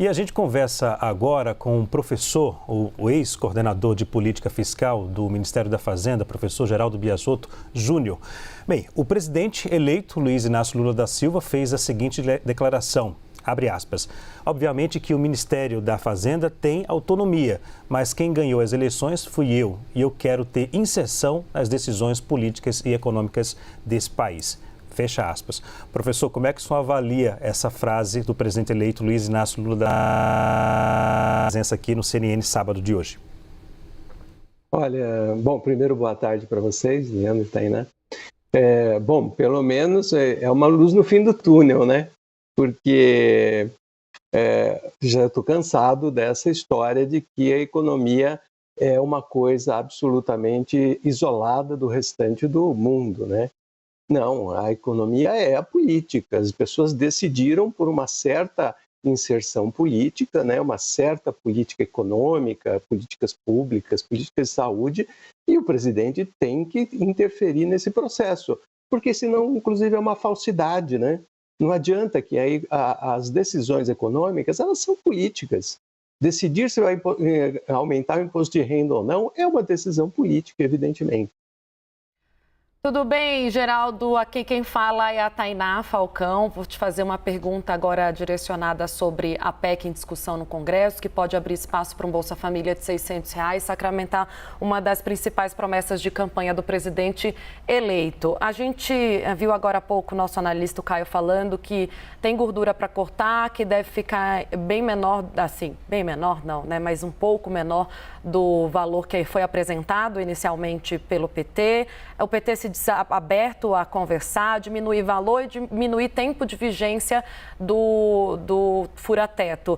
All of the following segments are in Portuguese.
E a gente conversa agora com um professor, o ex-coordenador de política fiscal do Ministério da Fazenda, professor Geraldo Biasotto Júnior. Bem, o presidente eleito, Luiz Inácio Lula da Silva, fez a seguinte declaração, abre aspas, obviamente que o Ministério da Fazenda tem autonomia, mas quem ganhou as eleições fui eu e eu quero ter inserção nas decisões políticas e econômicas desse país. Fecha aspas. Professor, como é que o senhor avalia essa frase do presidente eleito Luiz Inácio Lula da presença aqui no CNN sábado de hoje? Olha, bom, primeiro boa tarde para vocês, Leandro e Tainá. Bom, pelo menos é uma luz no fim do túnel, né? Porque já estou cansado dessa história de que a economia é uma coisa absolutamente isolada do restante do mundo, né? Não, a economia é a política. As pessoas decidiram por uma certa inserção política, né? Uma certa política econômica, políticas públicas, políticas de saúde, e o presidente tem que interferir nesse processo, porque senão, inclusive, é uma falsidade, né? Não adianta que aí as decisões econômicas, elas são políticas. Decidir se vai aumentar o imposto de renda ou não é uma decisão política, evidentemente. Tudo bem, Geraldo? Aqui quem fala é a Tainá Falcão. Vou te fazer uma pergunta agora direcionada sobre a PEC em discussão no Congresso, que pode abrir espaço para um Bolsa Família de R$600, sacramentar uma das principais promessas de campanha do presidente eleito. A gente viu agora há pouco o nosso analista o Caio falando que tem gordura para cortar, que deve ficar bem menor, assim, bem menor não, né? Mas um pouco menor do valor que foi apresentado inicialmente pelo PT. O PT se diz aberto a conversar, diminuir valor e diminuir tempo de vigência do fura-teto.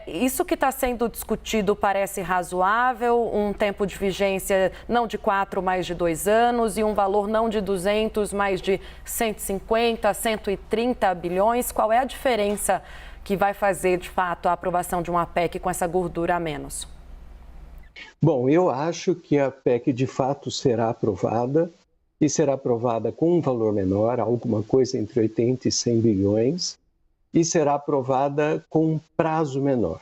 Isso que está sendo discutido parece razoável, um tempo de vigência não de 4, mas de 2 anos e um valor não de 200, mas de 150, 130 bilhões. Qual é a diferença que vai fazer, de fato, a aprovação de uma PEC com essa gordura a menos? Bom, eu acho que a PEC de fato será aprovada e será aprovada com um valor menor, alguma coisa entre 80 e 100 bilhões, e será aprovada com um prazo menor.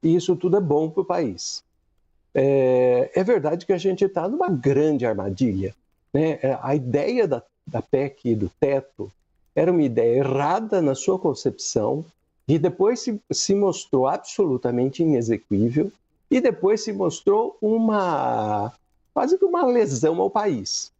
E isso tudo é bom para o país. É verdade que a gente está numa grande armadilha, né? A ideia da PEC e do teto era uma ideia errada na sua concepção e depois se mostrou absolutamente inexequível e depois se mostrou quase que uma lesão ao país.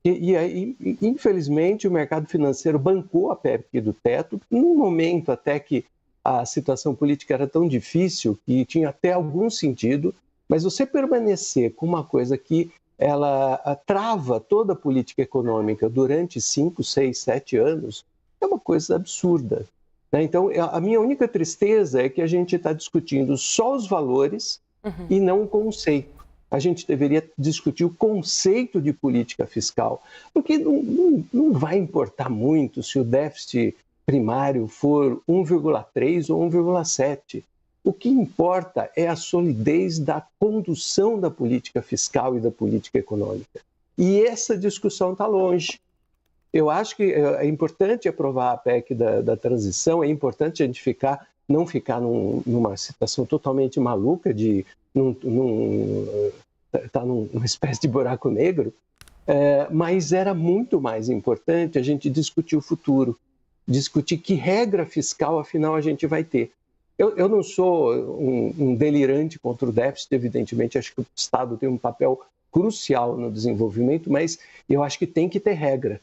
E aí, infelizmente, o mercado financeiro bancou a PEC do teto, num momento até que a situação política era tão difícil que tinha até algum sentido, mas você permanecer com uma coisa que ela trava toda a política econômica durante 5, 6, 7 anos é uma coisa absurda. Então, a minha única tristeza é que a gente está discutindo só os valores e não o conceito. A gente deveria discutir o conceito de política fiscal, porque não vai importar muito se o déficit primário for 1,3 ou 1,7. O que importa é a solidez da condução da política fiscal e da política econômica. E essa discussão está longe. Eu acho que é importante aprovar a PEC da transição, é importante a gente não ficar numa situação totalmente maluca de estar numa espécie de buraco negro, mas era muito mais importante a gente discutir o futuro, discutir que regra fiscal, afinal, a gente vai ter. Eu não sou um delirante contra o déficit, evidentemente, acho que o Estado tem um papel crucial no desenvolvimento, mas eu acho que tem que ter regra.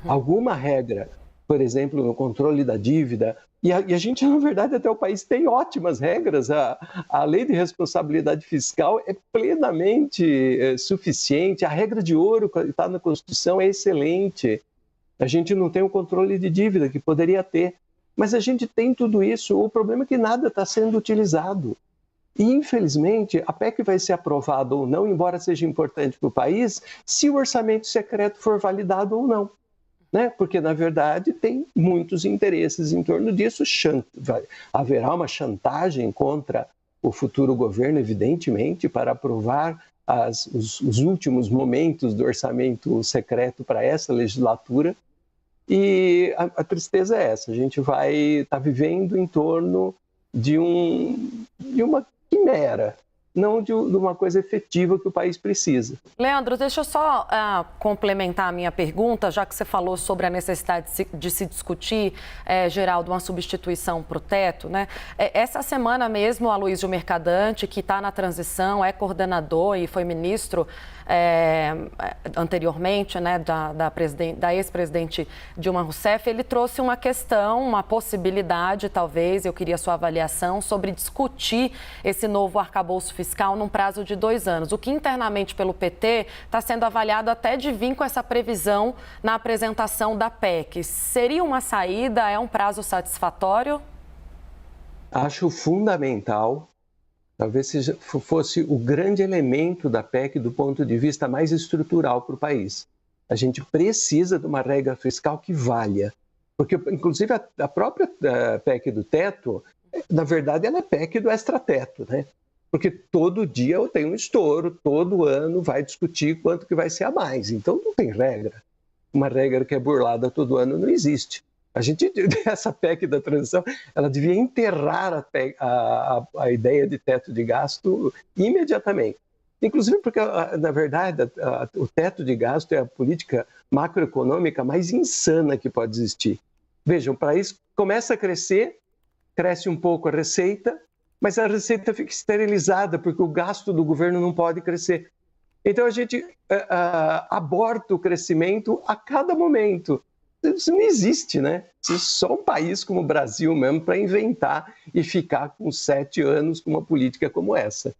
Alguma regra, por exemplo, no controle da dívida, e a gente, na verdade, até o país tem ótimas regras, a lei de responsabilidade fiscal é plenamente suficiente, a regra de ouro que está na Constituição é excelente, a gente não tem o controle de dívida que poderia ter, mas a gente tem tudo isso, o problema é que nada está sendo utilizado. E, infelizmente, a PEC vai ser aprovada ou não, embora seja importante para o país, se o orçamento secreto for validado ou não. Né? Porque, na verdade, tem muitos interesses em torno disso. Haverá uma chantagem contra o futuro governo, evidentemente, para aprovar os últimos momentos do orçamento secreto para essa legislatura. E a tristeza é essa, a gente vai estar vivendo em torno de uma quimera, não de uma coisa efetiva que o país precisa. Leandro, deixa eu só complementar a minha pergunta, já que você falou sobre a necessidade de se discutir, Geraldo, uma substituição para o teto, né? Essa semana mesmo, a Aloysio Mercadante, que está na transição, é coordenador e foi ministro anteriormente, né, da ex-presidente Dilma Rousseff, ele trouxe uma questão, uma possibilidade, talvez, eu queria a sua avaliação, sobre discutir esse novo arcabouço fiscal num prazo de 2 anos. O que internamente pelo PT está sendo avaliado até de vir com essa previsão na apresentação da PEC. Seria uma saída? É um prazo satisfatório? Acho fundamental. Talvez fosse o grande elemento da PEC do ponto de vista mais estrutural para o país. A gente precisa de uma regra fiscal que valha, porque, inclusive, a própria PEC do teto, na verdade, ela é PEC do extrateto, né? Porque todo dia eu tenho um estouro, todo ano vai discutir quanto que vai ser a mais. Então, não tem regra. Uma regra que é burlada todo ano não existe. Essa PEC da transição, ela devia enterrar a ideia de teto de gasto imediatamente. Inclusive porque, na verdade, o teto de gasto é a política macroeconômica mais insana que pode existir. Vejam, o país começa a crescer, cresce um pouco a receita, mas a receita fica esterilizada porque o gasto do governo não pode crescer. Então a gente aborta o crescimento a cada momento. Isso não existe, né? Só um país como o Brasil mesmo para inventar e ficar com 7 anos com uma política como essa.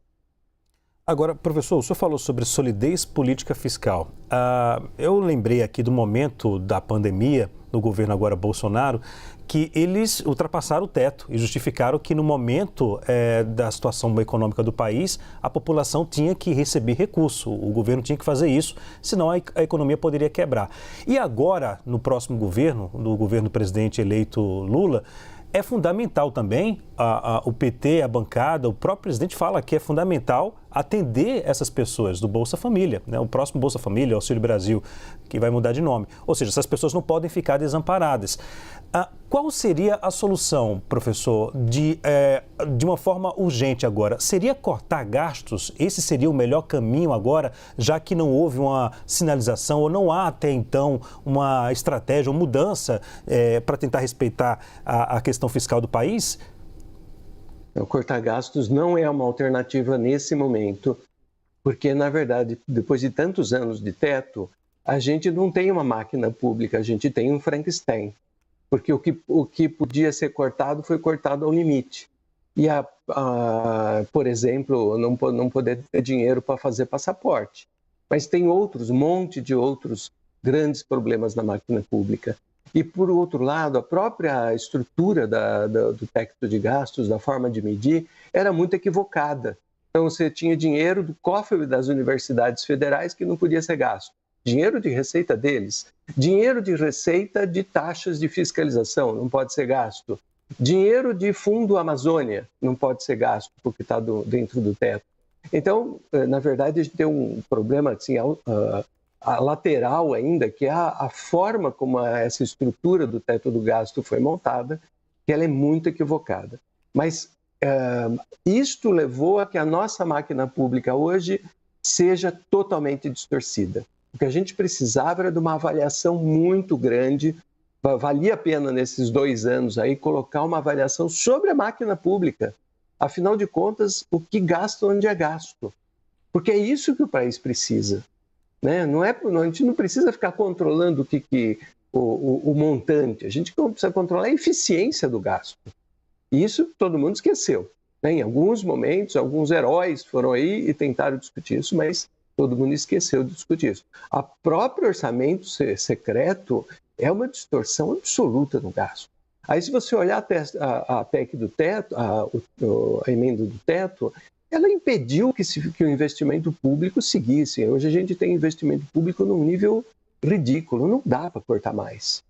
Agora, professor, o senhor falou sobre solidez política fiscal. Eu lembrei aqui do momento da pandemia, no governo agora Bolsonaro, que eles ultrapassaram o teto e justificaram que no momento da situação econômica do país, a população tinha que receber recurso, o governo tinha que fazer isso, senão a economia poderia quebrar. E agora, no próximo governo, no governo do presidente eleito Lula, é fundamental também, o PT, a bancada, o próprio presidente fala que é fundamental atender essas pessoas do Bolsa Família, né? O próximo Bolsa Família, Auxílio Brasil, que vai mudar de nome. Ou seja, essas pessoas não podem ficar desamparadas. Qual seria a solução, professor, de uma forma urgente agora? Seria cortar gastos? Esse seria o melhor caminho agora, já que não houve uma sinalização ou não há até então uma estratégia ou mudança para tentar respeitar a questão fiscal do país? Cortar gastos não é uma alternativa nesse momento, porque, na verdade, depois de tantos anos de teto, a gente não tem uma máquina pública, a gente tem um Frankenstein. Porque o que podia ser cortado foi cortado ao limite. E, por exemplo, não poder ter dinheiro para fazer passaporte. Mas tem um monte de outros grandes problemas na máquina pública. E, por outro lado, a própria estrutura do teto de gastos, da forma de medir, era muito equivocada. Então, você tinha dinheiro do cofre das universidades federais que não podia ser gasto. Dinheiro de receita deles. Dinheiro de receita de taxas de fiscalização não pode ser gasto. Dinheiro de Fundo Amazônia não pode ser gasto porque está dentro do teto. Então, na verdade, a gente tem um problema assim, a lateral ainda, que é a forma como essa estrutura do teto do gasto foi montada, que ela é muito equivocada. Mas isto levou a que a nossa máquina pública hoje seja totalmente distorcida. O que a gente precisava era de uma avaliação muito grande, valia a pena nesses 2 anos aí colocar uma avaliação sobre a máquina pública. Afinal de contas, o que gasta onde é gasto. Porque é isso que o país precisa. Né? A gente não precisa ficar controlando o montante, a gente precisa controlar a eficiência do gasto. E isso todo mundo esqueceu. Né? Em alguns momentos, alguns heróis foram aí e tentaram discutir isso, mas todo mundo esqueceu de discutir isso. O próprio orçamento secreto é uma distorção absoluta no gasto. Aí, se você olhar a PEC do teto, a emenda do teto, ela impediu que o investimento público seguisse. Hoje a gente tem investimento público num nível ridículo, não dá para cortar mais.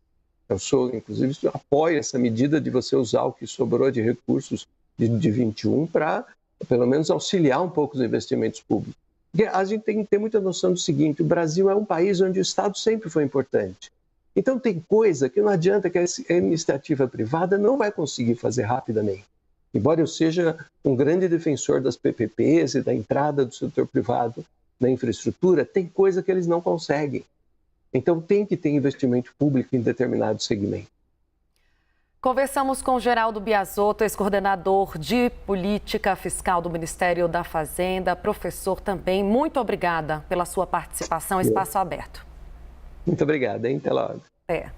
Eu inclusive, apoio essa medida de você usar o que sobrou de recursos de 21 para, pelo menos, auxiliar um pouco os investimentos públicos. Porque a gente tem que ter muita noção do seguinte, o Brasil é um país onde o Estado sempre foi importante. Então tem coisa que não adianta que a iniciativa privada não vai conseguir fazer rapidamente. Embora eu seja um grande defensor das PPPs e da entrada do setor privado na infraestrutura, tem coisa que eles não conseguem. Então tem que ter investimento público em determinado segmento. Conversamos com Geraldo Biasotto, ex-coordenador de Política Fiscal do Ministério da Fazenda, professor também. Muito obrigada pela sua participação, espaço aberto. Muito obrigada, hein? Até logo. É.